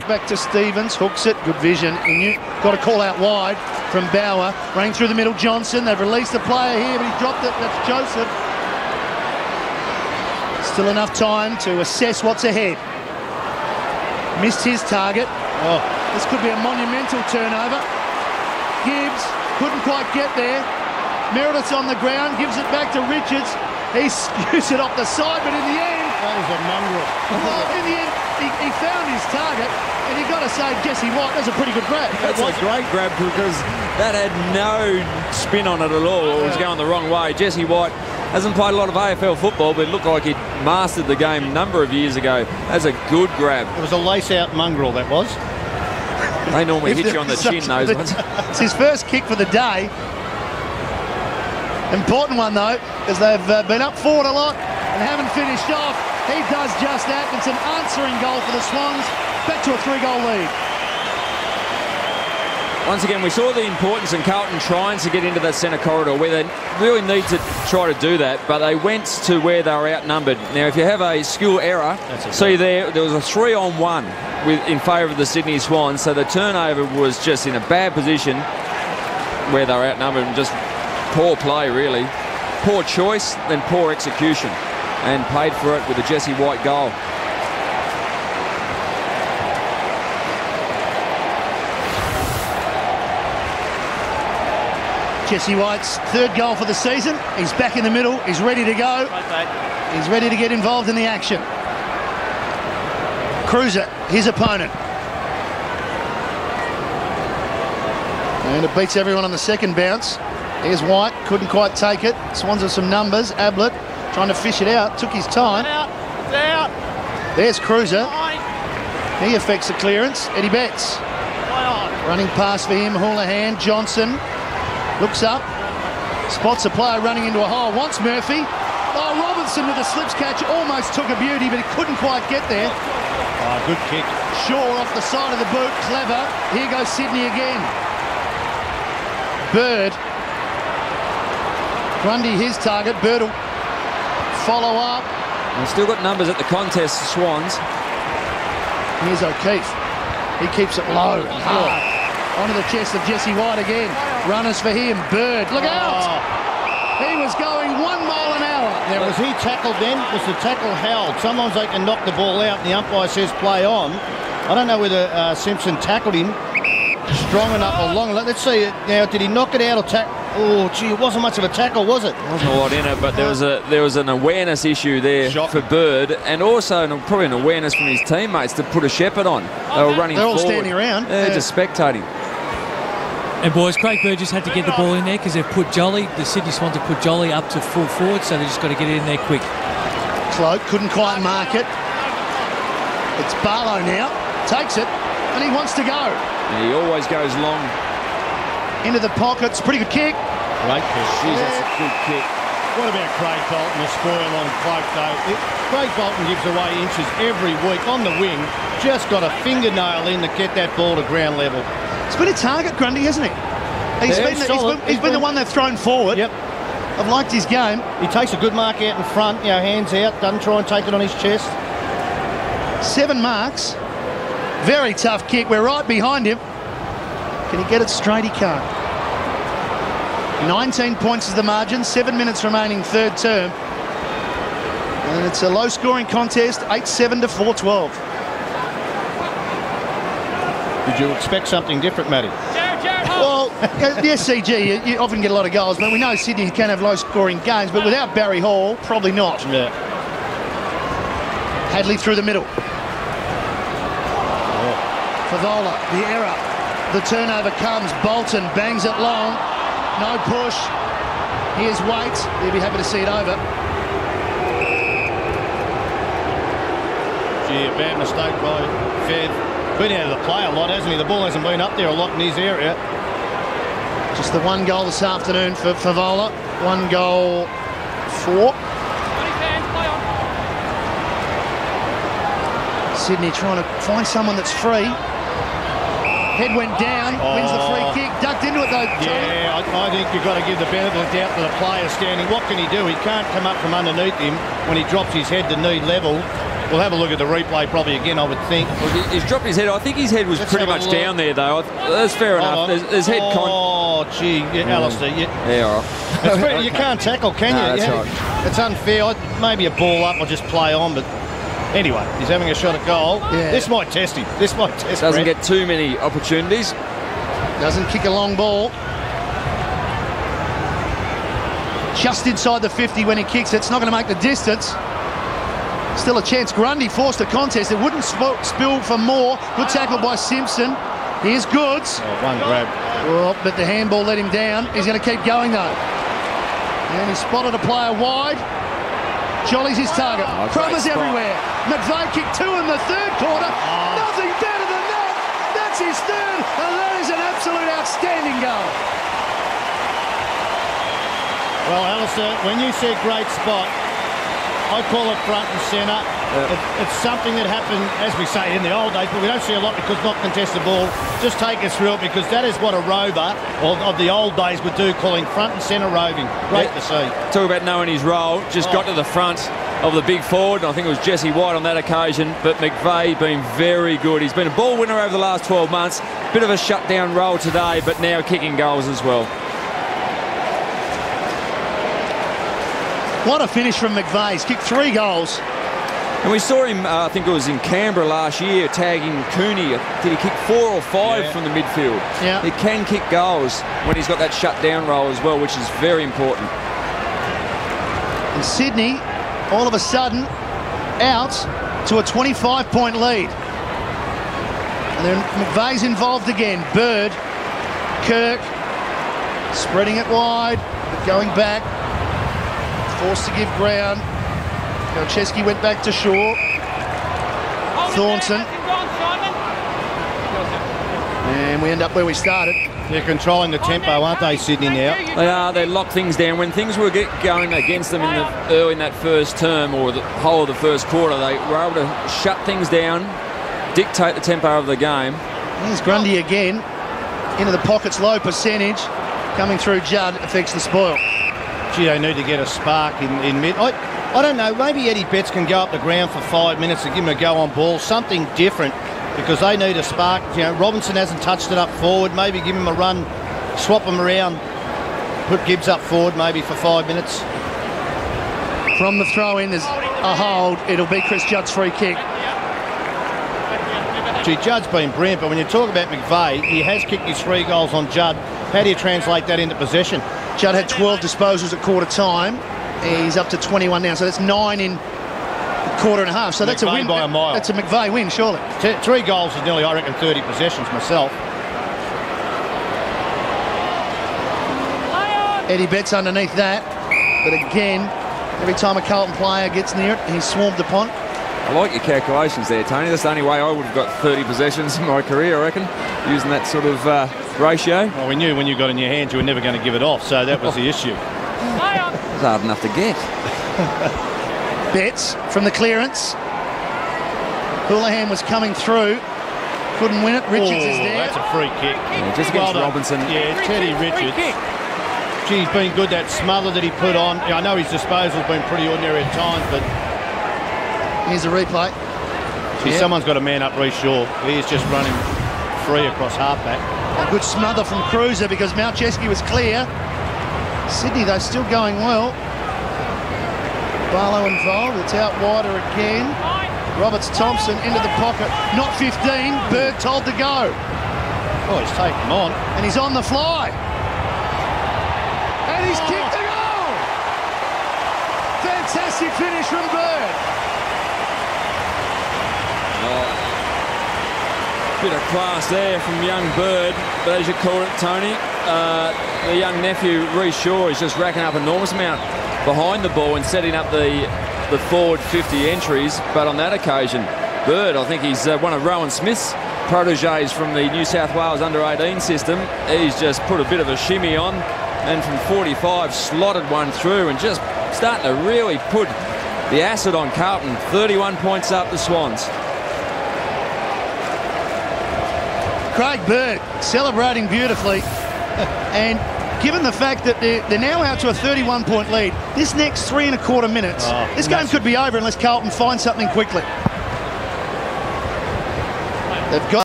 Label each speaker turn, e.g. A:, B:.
A: back to Stevens, hooks it, good vision. Got a call out wide from Bauer, running through the middle, Johnson. They've released the player here, but he dropped it. That's Joseph. Still enough time to assess what's ahead. Missed his target. Oh, this could be a monumental turnover. Gibbs couldn't quite get there. Meredith's on the ground, gives it back to Richards. He skews it off the side, but in the end...
B: That was a mongrel.
A: Well, in the end, he found his target, and you've got to say, Jesse White, that's a pretty good grab.
C: That's a great grab because that had no spin on it at all. It was going the wrong way. Jesse White hasn't played a lot of AFL football, but it looked like he'd mastered the game a number of years ago. That's a good grab.
B: It was a lace-out mongrel, that was.
C: They normally hit you on the chin, those ones.
A: It's his first kick for the day. Important one, though, because they've been up forward a lot and haven't finished off. He does just that. It's an answering goal for the Swans. Back to a 3-goal lead.
C: Once again, we saw the importance in Carlton trying to get into that centre corridor where they really need to try to do that, but they went to where they were outnumbered. Now, if you have a skill error, see there was a 3-on-1 in favour of the Sydney Swans, so the turnover was just in a bad position where they were outnumbered and just poor play, really. Poor choice, then poor execution, and paid for it with a Jesse White goal.
A: Jesse White's third goal for the season. He's back in the middle. He's ready to go. He's ready to get involved in the action. Cruiser, his opponent. And it beats everyone on the second bounce. Here's White, couldn't quite take it. Swans have some numbers. Ablett trying to fish it out, took his time.
B: It's out.
A: There's Cruiser. He affects the clearance. Eddie Betts. Running pass for him, Houlihan. Johnson looks up, spots a player running into a hole, wants Murphy. Oh, Robinson with a slips catch, almost took a beauty, but he couldn't quite get there.
B: Oh, good kick.
A: Shaw off the side of the boot, clever. Here goes Sydney again. Bird. Grundy his target, Bird will follow up.
C: They've still got numbers at the contest, the Swans.
A: Here's O'Keefe. He keeps it low and hard. Onto the chest of Jesse White again. Runners for him. Bird, look out! He was going 1 mile an hour.
B: Now, was he tackled then? Was the tackle held? Sometimes they can knock the ball out and the umpire says play on. I don't know whether Simpson tackled him strong enough or long enough. Let's see it now. Did he knock it out or tackle? Oh, gee, it wasn't much of a tackle, was it?
C: Wasn't a lot in it, but there was an awareness issue there for Bird, and also probably an awareness from his teammates to put a shepherd on. They were running
A: They're all
C: forward.
A: standing around.
C: They're just spectating.
D: And boys, Craig Bird just had to get the ball in there because they've put Jolly, the Sydney Swans have put Jolly up to full forward, so they just got to get it in there quick.
A: Cloak couldn't quite mark it. It's Barlow now, takes it, and he wants to go.
C: And he always goes long.
A: Into the pocket, it's a pretty good kick.
B: Great kick.
C: Jeez, that's a good kick.
B: What about Craig Bolton, the spoil on Cloak, though? Craig Bolton gives away inches every week on the wing. Just got a fingernail in to get that ball to ground level.
A: It's been a target, Grundy, hasn't he? He's been the one they've thrown forward.
B: Yep.
A: I've liked his game.
B: He takes a good mark out in front, you know, hands out, doesn't try and take it on his chest.
A: 7 marks. Very tough kick. We're right behind him. Can he get it straight? He can't. 19 points is the margin. 7 minutes remaining, third term. And it's a low-scoring contest, 8-7 to 4-12.
B: Did you expect something different, Matty?
A: Well, the SCG, you often get a lot of goals, but we know Sydney can have low-scoring games, but without Barry Hall, probably not.
B: Yeah.
A: Hadley through the middle. Favola, the error. The turnover comes. Bolton bangs it long. No push. Here's Waite. He'll be happy to see it over.
B: Gee, a bad mistake by Fev. Been out of the play a lot, hasn't he? The ball hasn't been up there a lot in his area.
A: Just the 1 goal this afternoon for Favola. 1 goal for Sydney, trying to find someone that's free. Head went down, wins the free kick, ducked into it though.
B: Yeah, I think you've got to give the benefit of the doubt to the player standing. What can he do? He can't come up from underneath him when he drops his head to knee level. We'll have a look at the replay probably again, I would think.
C: Well, he's dropped his head. I think his head was pretty much down there, though. That's fair enough. There's head
B: Oh, gee, Alistair.
C: Yeah, all right.
B: You can't tackle, can you?
C: No, that's right.
B: It's unfair. Maybe a ball up or just play on, but anyway, he's having a shot at goal.
A: Yeah.
B: This might test him. This might test him.
C: Doesn't get too many opportunities.
A: Doesn't kick a long ball. Just inside the 50 when he kicks it. It's not going to make the distance. Still a chance. Grundy forced a contest. It wouldn't spill for more. Good tackle by Simpson. Here's Goods.
B: Oh, one grab.
A: Well, but the handball let him down. He's going to keep going, though. And he spotted a player wide. Jolly's his target. Crummers everywhere. McVeigh kicked 2 in the third quarter. Nothing better than that. That's his third. And that is an absolute outstanding goal.
B: Well, Alistair, when you see great spot, I call it front and centre. It's something that happened, as we say, in the old days, but we don't see a lot because not contested ball. Just take us through it because that is what a rover of the old days would do, calling front and centre roving. Great to see.
C: Talk about knowing his role. Just got to the front of the big forward, and I think it was Jesse White on that occasion, but McVeigh been very good. He's been a ball winner over the last 12 months. Bit of a shutdown role today, but now kicking goals as well.
A: What a finish from McVeigh. He's kicked 3 goals.
C: And we saw him, I think it was in Canberra last year, tagging Cooney. Did he kick 4 or 5 from the midfield?
A: Yeah.
C: He can kick goals when he's got that shutdown role as well, which is very important.
A: And Sydney, all of a sudden, out to a 25-point lead. And then McVeigh's involved again. Bird, Kirk, spreading it wide, but going back. Forced to give ground. Melcheski went back to Shaw. Thornton. And we end up where we started.
B: They're controlling the tempo, aren't they, Sydney, now?
C: They are. They lock things down. When things were going against them early in that first term or the whole of the first quarter, they were able to shut things down, dictate the tempo of the game.
A: Here's Grundy again. Into the pockets, low percentage. Coming through Judd affects the spoil.
B: Gee, they need to get a spark in mid. I don't know, maybe Eddie Betts can go up the ground for 5 minutes and give him a go on ball, something different, because they need a spark. You know, Robinson hasn't touched it up forward, maybe give him a run, swap him around, put Gibbs up forward maybe for 5 minutes.
A: From the throw-in, there's a hold. It'll be Chris Judd's free kick.
B: Gee, Judd's been brilliant, but when you talk about McVeigh, he has kicked his 3 goals on Judd. How do you translate that into possession?
A: Judd had 12 disposals at quarter time. He's up to 21 now, so that's 9 in a quarter and a half. So that's a win
B: by a mile.
A: That's a McVeigh win, surely.
B: 3 goals is nearly, I reckon, 30 possessions myself.
A: Eddie Betts underneath that. But again, every time a Carlton player gets near it, he's swarmed upon.
C: I like your calculations there, Tony. That's the only way I would have got 30 possessions in my career, I reckon, using that sort of ratio.
B: Well, we knew when you got in your hands you were never going to give it off, so that was the issue.
C: It's hard enough to get.
A: Betts from the clearance. Houlihan was coming through. Couldn't win it. Richards is there.
B: That's a free kick.
C: Yeah, just against Robinson.
B: Yeah, Teddy Richards. Gee, he's been good, that smother that he put on. Yeah, I know his disposal's been pretty ordinary at times, but...
A: Here's a replay.
B: Gee, someone's got a man up Reece Shaw. He is just running free across halfback.
A: A good smother from Cruiser because Malcheski was clear. Sydney, though, still going well. Barlow involved. It's out wider again. Roberts-Thompson into the pocket. Not 15. Bird told to go.
B: Oh, he's taken him on.
A: And he's on the fly. And he's kicked the goal. Fantastic finish from Bird.
C: Bit of class there from young Bird, but as you called it, Tony, the young nephew Reece Shaw is just racking up an enormous amount behind the ball and setting up the forward 50 entries. But on that occasion, Bird, I think he's one of Rowan Smith's proteges from the New South Wales under-18 system. He's just put a bit of a shimmy on and from 45 slotted one through and just starting to really put the acid on Carlton. 31 points up the Swans.
A: Craig Bird celebrating beautifully, and given the fact that they're now out to a 31-point lead, this next 3¼ minutes, this game could be over unless Carlton finds something quickly. They've got